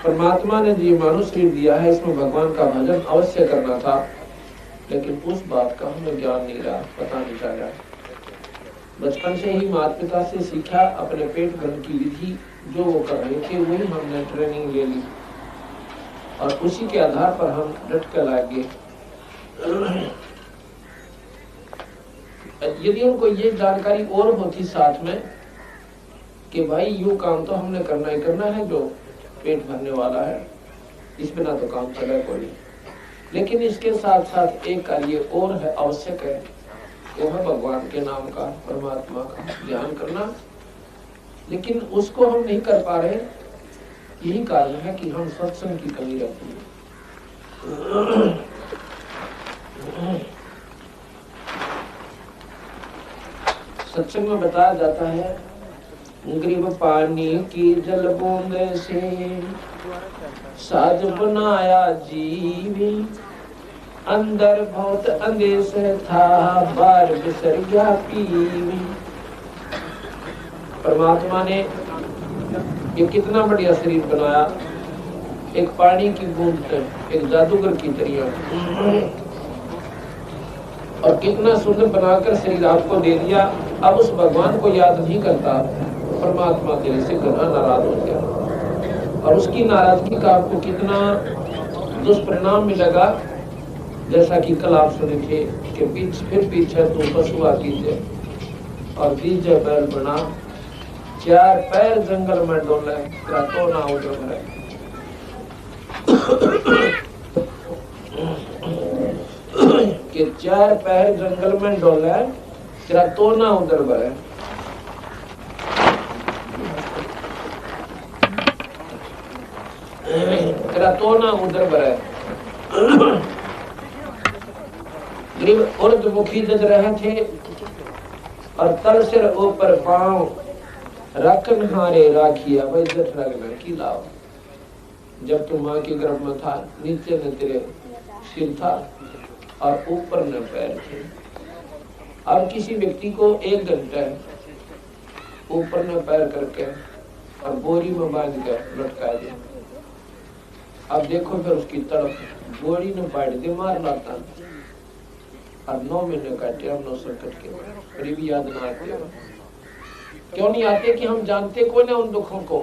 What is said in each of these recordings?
परमात्मा ने जो मानुष शरीर दिया है इसमें भगवान का भजन अवश्य करना था, लेकिन उस बात का हमें ज्ञान नहीं रहा, पता नहीं चला। बचपन से ही माता पिता से सीखा, अपने पेट भरने की विधि जो वो कर रहे थे वही हमने ट्रेनिंग ले ली और उसी के आधार पर हम डट कर लागे। यदि उनको ये जानकारी और होती साथ में कि भाई यू काम तो हमने करना ही करना है जो पेट भरने वाला है, इस बिना तो काम चले कोई। लेकिन इसके साथ साथ एक कार्य और है, आवश्यक है, वो है भगवान के नाम का, परमात्मा का ध्यान करना। लेकिन उसको हम नहीं कर पा रहे, यही कारण है कि हम सत्संग की कमी रहती है। सत्संग में बताया जाता है, ग्रीब पानी की जल बूंद से साज बनाया जीवी, अंदर बहुत अंदेश था बार बिसर गया पीवी। परमात्मा ने ये कितना बढ़िया शरीर बनाया, एक पानी की बूंद, एक जादूगर की तरह, और कितना सुंदर बनाकर शरीर आपको दे दिया। अब उस भगवान को याद नहीं करता, परमात्मा तेरे से घना नाराज हो गया और उसकी नाराजगी का आपको कितना दुष्परिणाम मिलेगा। जैसा कि कल आप सुने थे कि पीछे तू पशुआ कीजिए और दीजिए बैल बना, चार पैर जंगल में डोले तो ना उधर है। कि चार पैर जंगल में डोले तेरा तो ना उधर बढ़े। तेरा तो ना उधर बढ़े। गरीब उर्दमुखी जज रहे थे और तल सिर ऊपर पांव रखन हारे राखिया, भाई जट रखना की लाभ। जब तू माँ के गर्भ में था, नीचे न तेरे सिर था और ऊपर न पैर थे। अब किसी व्यक्ति को 1 घंटे ऊपर न पैर करके और बोरी में बांध कर लटका दे, अब देखो फिर उसकी तड़प, बोरी न बांट दे मार लाता और 9 महीने काटे, हम 9 संकट के करीब याद ना आते। क्यों नहीं आते कि हम जानते को ना उन दुखों को,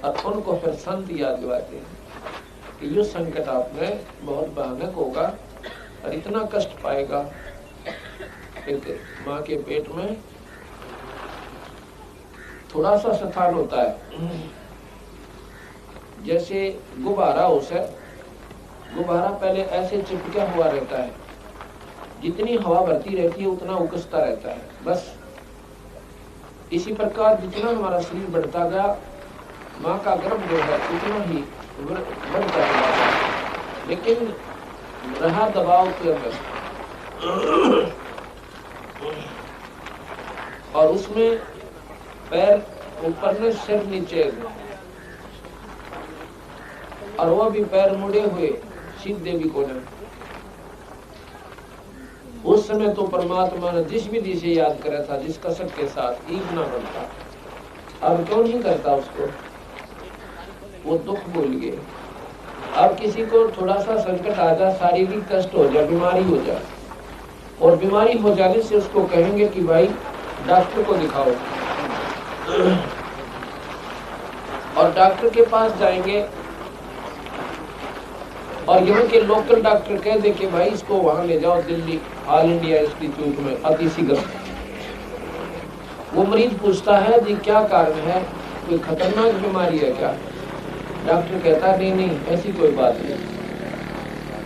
और उनको फिर संत याद दिलाते हैं कि ये संकट आपने बहुत भयानक होगा और इतना कष्ट पाएगा। एक माँ के पेट में थोड़ा सा स्थान होता है, जैसे गुब्बारा हो सर, गुब्बारा पहले ऐसे चिपका हुआ रहता है, जितनी हवा भरती रहती है उतना उकसता रहता है। बस इसी प्रकार जितना हमारा शरीर बढ़ता गया, माँ का गर्भ जो है उतना ही बढ़ता गया, लेकिन रहा दबाव के अंदर। और उसमें पैर ऊपर में सिर नीचे, और वो भी पैर मुड़े हुए सीधे भी कोने। उस समय तो परमात्मा ने जिस विधि से याद करा था, जिस कसक के साथ, ईद ना बनता। अब क्यों नहीं करता उसको, वो दुख भूल गए। अब किसी को थोड़ा सा संकट आ जाए, शारीरिक कष्ट हो जाए, बीमारी हो जाए, और बीमारी हो जाने से उसको कहेंगे कि भाई डॉक्टर को दिखाओ, और डॉक्टर के पास जाएंगे और यहाँ के लोकल डॉक्टर कह दे कि भाई इसको वहां ले जाओ दिल्ली ऑल इंडिया इंस्टीट्यूट में अति शीघ्र। वो मरीज पूछता है जी क्या कारण है, कोई खतरनाक बीमारी है क्या? डॉक्टर कहता है नहीं ऐसी कोई बात नहीं,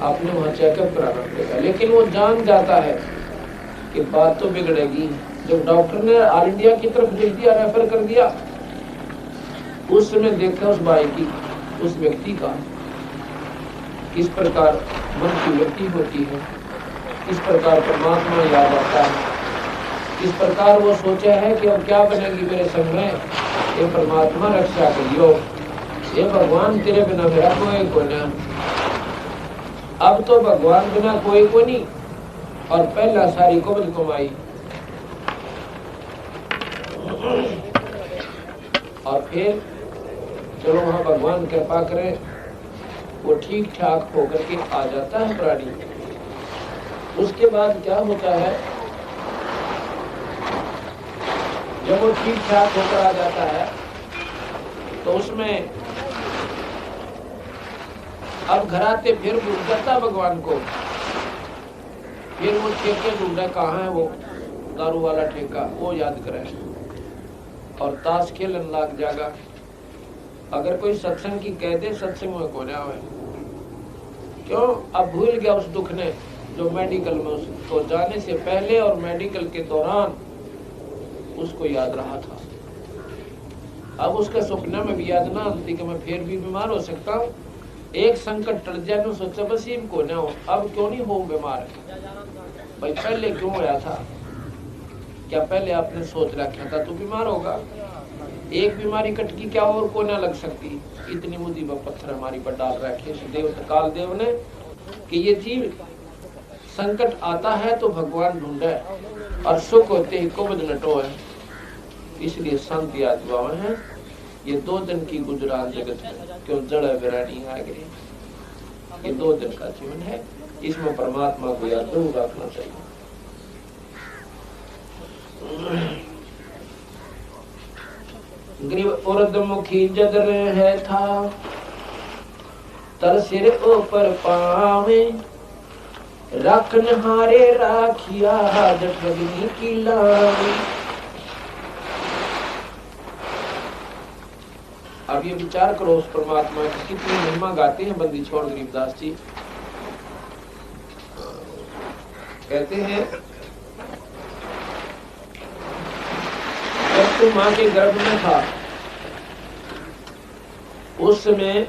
आपने वहां चेकअप कराना पड़ेगा। लेकिन वो जान जाता है कि बात तो बिगड़ेगी। जब डॉक्टर ने ऑल इंडिया की तरफ लिख दिया, रेफर कर दिया, उस समय देखा उस भाई की, उस व्यक्ति का किस प्रकार मन की वृत्ति होती है, किस प्रकार परमात्मा याद आता है, किस प्रकार वो सोचा है कि अब क्या बनेगी मेरे संग में। ये परमात्मा रक्षा करियो, ये भगवान तेरे बिना मेरा कोई को नहीं। अब तो भगवान बिना कोई को नहीं, और पहला सारी कुबज कमाई, और फिर चलो वहां भगवान कृपा करें वो ठीक ठाक होकर के आ जाता है प्राणी। उसके बाद क्या होता है, जब वो ठीक ठाक होकर आ जाता है तो उसमें अब घर आते फिर भूल जाता भगवान को। फिर वो ठेके ढूंढे, कहाँ है वो दारू वाला ठेका, वो याद करे और ताश खेलन लग जाएगा। अगर कोई सत्संग की कह दे, सत्संग में को आवे, क्यों? अब भूल गया उस दुख ने जो मेडिकल में उसको जाने से पहले और मेडिकल के दौरान उसको याद रहा था। अब उसके सपने में भी याद ना आती कि मैं फिर भी बीमार हो सकता हूँ। एक संकट टल जाए तो सोचा बस ही को ना हो, अब क्यों नहीं हो बीमार? भाई पहले क्यों होया था? क्या पहले आपने सोच रखा था तो बीमार होगा? एक बीमारी कटकी क्या और को ना लग सकती? इतनी मुसीबत पत्थर हमारी पर डाल रखे देव काल देव ने कि ये जीव संकट आता है तो भगवान ढूंढे और सुख होते ही कुबद नटो है। इसलिए शांति आत्मा है। ये 2 दिन की गुजरात जगत में क्यों जड़ बिरानी आ गई। ये 2 दिन का जीवन है, इसमें परमात्मा को याद जरूर रखना चाहिए। ग्रीव उर्दमुखी जद है था, तर सिर ऊपर पावे, रखन हारे राखिया जट रगनी की लावे। अब ये विचार करो उस परमात्मा की कितनी महिमा गाते हैं बंदी छोड़ गरीबदास जी। कहते हैं जब तू मां के गर्भ में था उस समय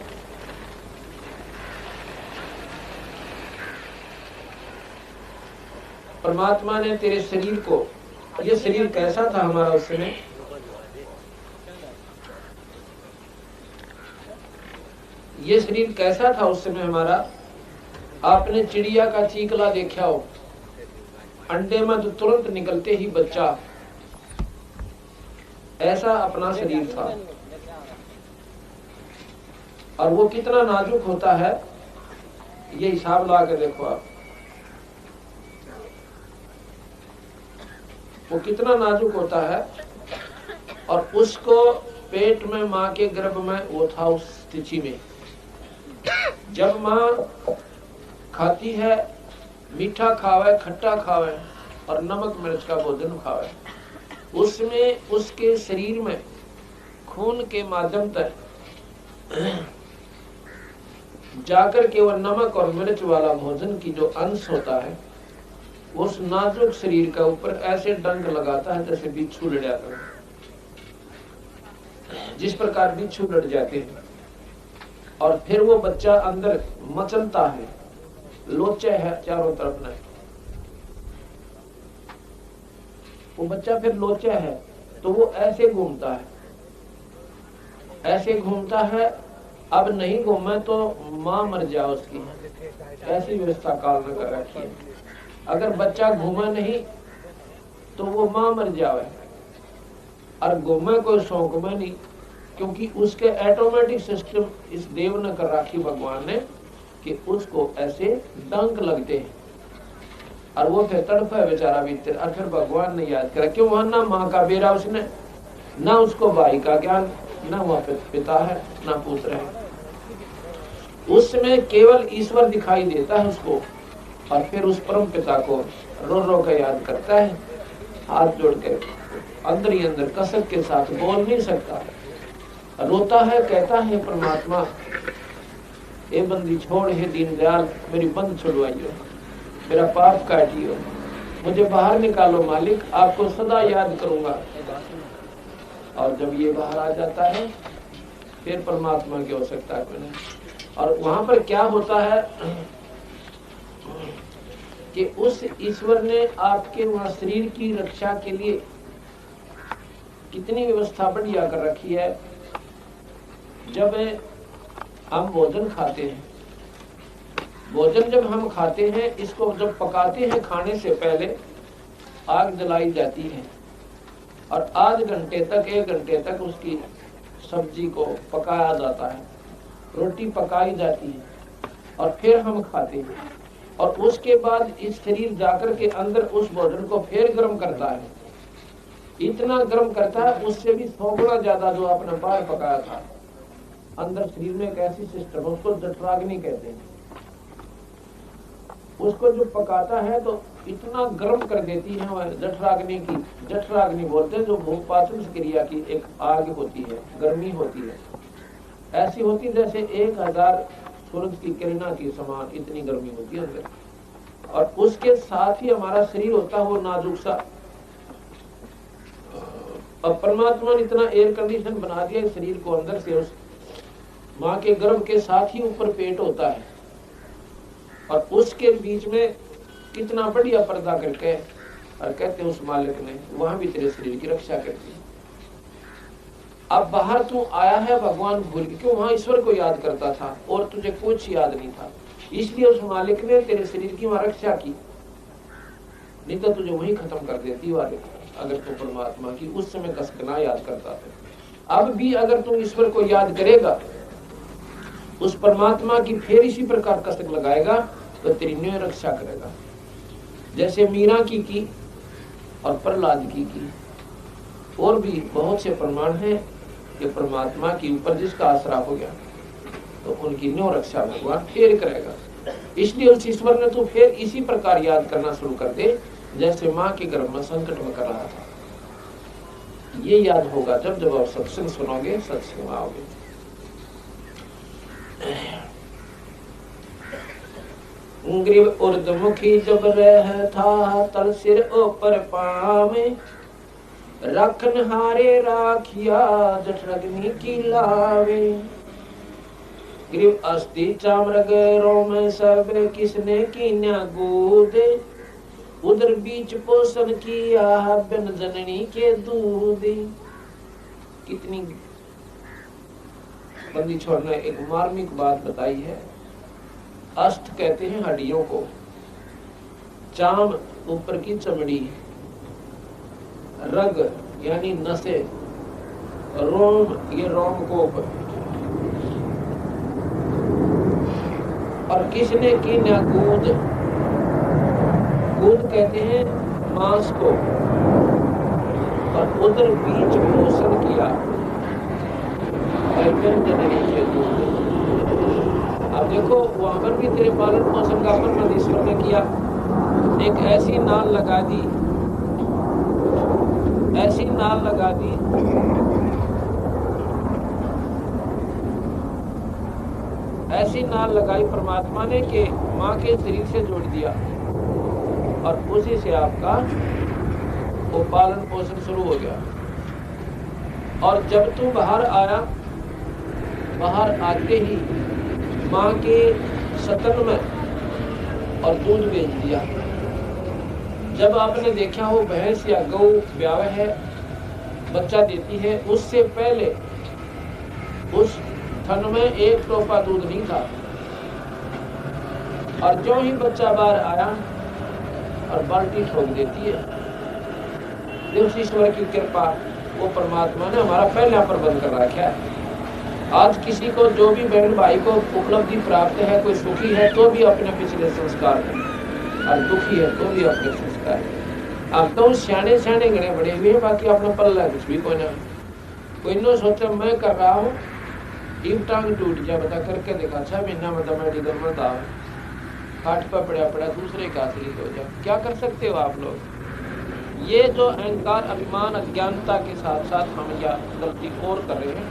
परमात्मा ने तेरे शरीर को, ये शरीर कैसा था हमारा उस समय? ये शरीर कैसा था उस समय हमारा? आपने चिड़िया का चीकला देखा हो, अंडे में तो तुरंत निकलते ही बच्चा, ऐसा अपना शरीर था। और वो कितना नाजुक होता है ये हिसाब लगा कर देखो आप, वो कितना नाजुक होता है। और उसको पेट में मां के गर्भ में वो था उस स्थिति में। जब मां खाती है, मीठा खावे, खट्टा खावे और नमक मिर्च का भोजन खावे, उसमें उसके शरीर में खून के माध्यम तक जाकर के वह नमक और मिर्च वाला भोजन की जो अंश होता है उस नाजुक शरीर के ऊपर ऐसे डंक लगाता है जैसे बिच्छू लड़ जाता है। जिस प्रकार बिच्छू लड़ जाते हैं और फिर वो बच्चा अंदर मचलता है, लोचे है चारों तरफ में, वो बच्चा फिर लोचा है तो वो ऐसे घूमता है, ऐसे घूमता है। अब नहीं घूमे तो मां मर जाए उसकी, ऐसी व्यवस्था काल में कर रखी है। अगर बच्चा घूमा नहीं तो वो मां मर जावे, और घूमे कोई शौक में नहीं, क्योंकि उसके ऑटोमेटिक सिस्टम इस देव ने कर रखी भगवान ने कि उसको ऐसे डंक लगते हैं और वो फिर तड़प है बेचारा भीतर। और फिर भगवान ने याद करा, क्यों? वहां ना माँ का बेरा उसने, ना उसको भाई का ज्ञान, ना वहां पिता है ना पुत्र है। उसमें केवल ईश्वर दिखाई देता है उसको, और फिर उस परम पिता को रो रो कर याद करता है, हाथ जोड़ के अंदर ही अंदर कसक के साथ, बोल नहीं सकता, रोता है, कहता है परमात्मा ए बंदी छोड़, हे दीन दयाल मेरी बंद छुड़वाइयो, मेरा पाप काटियो, मुझे बाहर निकालो मालिक, आपको सदा याद करूंगा। और जब ये बाहर आ जाता है फिर परमात्मा की आवश्यकता है। और वहां पर क्या होता है कि उस ईश्वर ने आपके वहां शरीर की रक्षा के लिए कितनी व्यवस्था बढ़िया कर रखी है। जब हम भोजन खाते हैं, भोजन जब हम खाते हैं, इसको जब पकाते हैं खाने से पहले आग जलाई जाती है और आध घंटे तक 1 घंटे तक उसकी सब्जी को पकाया जाता है, रोटी पकाई जाती है और फिर हम खाते हैं, और उसके बाद इस शरीर जाकर के अंदर उस भोजन को फिर गर्म करता है, इतना गर्म करता है उससे भी 100 गुना ज्यादा जो आपने बाहर पकाया था। अंदर शरीर में एक ऐसी सिस्टम, उसको जठराग्नि कहते हैं। उसको जो पकाता है तो इतना गर्म कर देती है हमारे जठराग्नि की, जठराग्नि बोलते हैं, जो भूपाचन क्रिया की एक आग होती है, गर्मी होती है, ऐसी होती है जैसे 1000 सूरज की किरणा की समान इतनी गर्मी होती है अंदर। और उसके साथ ही हमारा शरीर होता है वो नाजुक सा। अब परमात्मा ने इतना एयर कंडीशन बना दिया शरीर को अंदर से, उस माँ के गर्भ के साथ ही ऊपर पेट होता है, और उसके बीच में कितना बढ़िया पर्दा करके, और कहते हैं उस मालिक ने वहां भी तेरे शरीर की रक्षा कर दी। अब बाहर तू आया है भगवान भूल के, क्यों? वहां ईश्वर को याद करता था और तुझे कुछ याद नहीं था, इसलिए उस मालिक ने तेरे शरीर की वहां रक्षा की, नहीं तो तुझे वही खत्म कर देती वाले, अगर तू परमात्मा की उस समय कसक ना याद करता था। अब भी अगर तू ईश्वर को याद करेगा, उस परमात्मा की फिर इसी प्रकार कसक लगाएगा, तो तेरी न्याय रक्षा करेगा। जैसे मीरा की और प्रहलाद की। और भी बहुत से प्रमाण हैं कि परमात्मा के ऊपर जिसका आसरा हो गया तो उनकी न्याय रक्षा भगवान फिर करेगा। इसलिए उस ईश्वर ने तो फिर इसी प्रकार याद करना शुरू कर दे, जैसे माँ के गर्भ में संकट में कर रहा था। ये याद होगा जब जब आप सत्संग सुनोगे, सत्संग में आओगे। ग्रीव उर्धमुखी जब रह था, तल सिर ऊपर पावे, रखन हारे राखिया, जठरग्नि की लावे। ग्रीव अस्थि चामरग रोम सब, किसने कीन्या गोदे, उधर बीच पोषण किया, बिन जननी के दूधे। कितनी बंदी छोड़ने एक मार्मिक बात बताई है। अष्ट कहते हैं हड्डियों को, चाम ऊपर की चमड़ी, रग यानी नसें, रोम ये रोमकोप, और किसने की न गूद, गूद कहते हैं मांस को, और उधर बीच पोषण किया, अब देखो वहां पर भी तेरे पालन पोषण का वर्णन ईश्वर ने किया। एक ऐसी नाल लगा दी, ऐसी नाल लगा दी, ऐसी नाल लगाई परमात्मा ने कि माँ के शरीर से जोड़ दिया, और उसी से आपका वो पालन पोषण शुरू हो गया। और जब तू बाहर आया, बाहर आते ही माँ के सतन में और दूध बेच दिया। जब आपने देखा हो भैंस या गौ ब्याह है, बच्चा देती है, उससे पहले उस थन में एक टोपा दूध नहीं था, और जो ही बच्चा बाहर आया और बाल्टी ठोक देती है। देव ईश्वर की कृपा, वो परमात्मा ने हमारा पहला प्रबंध कर रखा है। आज किसी को जो भी बहन भाई को उपलब्धि प्राप्त है, कोई सुखी है तो भी अपने पिछले संस्कार है, और दुखी है तो भी अपने संस्कार है। अब तो सियाने सियाने गणे बड़े हुए, बाकी अपना पल्ला कुछ भी कोई ना। कोई नो सोचा मैं कर रहा हूँ, एक टांग टूट जाए, बता करके देखा 6 महीना में तो मेडिकल में था, काट पर पड़ा पड़ा दूसरे का असली हो जाए। क्या कर सकते हो आप लोग? ये जो अहंकार, अभिमान, अज्ञानता के साथ साथ हम क्या गलती और कर रहे हैं,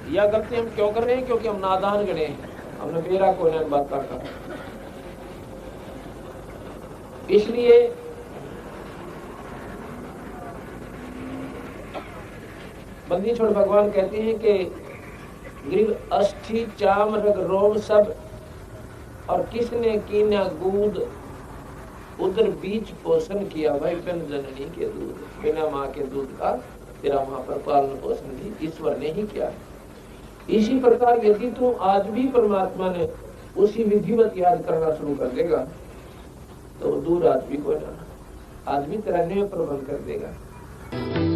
या गलती हम क्यों कर रहे हैं? क्योंकि हम नादान गणे हैं, हमने मेरा कोई ना बात करता। इसलिए बंदी छोड़ भगवान कहते हैं कि ग्रीव अस्थि चाम रग रोम सब, और किसने कीन्या गूद, उधर बीच पोषण किया, भाई बिन जननी के दूध, बिना माँ के दूध का तेरा वहां पर पालन पोषण भी ईश्वर ने ही किया। इसी प्रकार यदि तू आज भी परमात्मा ने उसी विधिवत याद करना शुरू कर देगा, तो दूर आदमी को ना, आदमी तेरा न्याय प्रबंध कर देगा। है।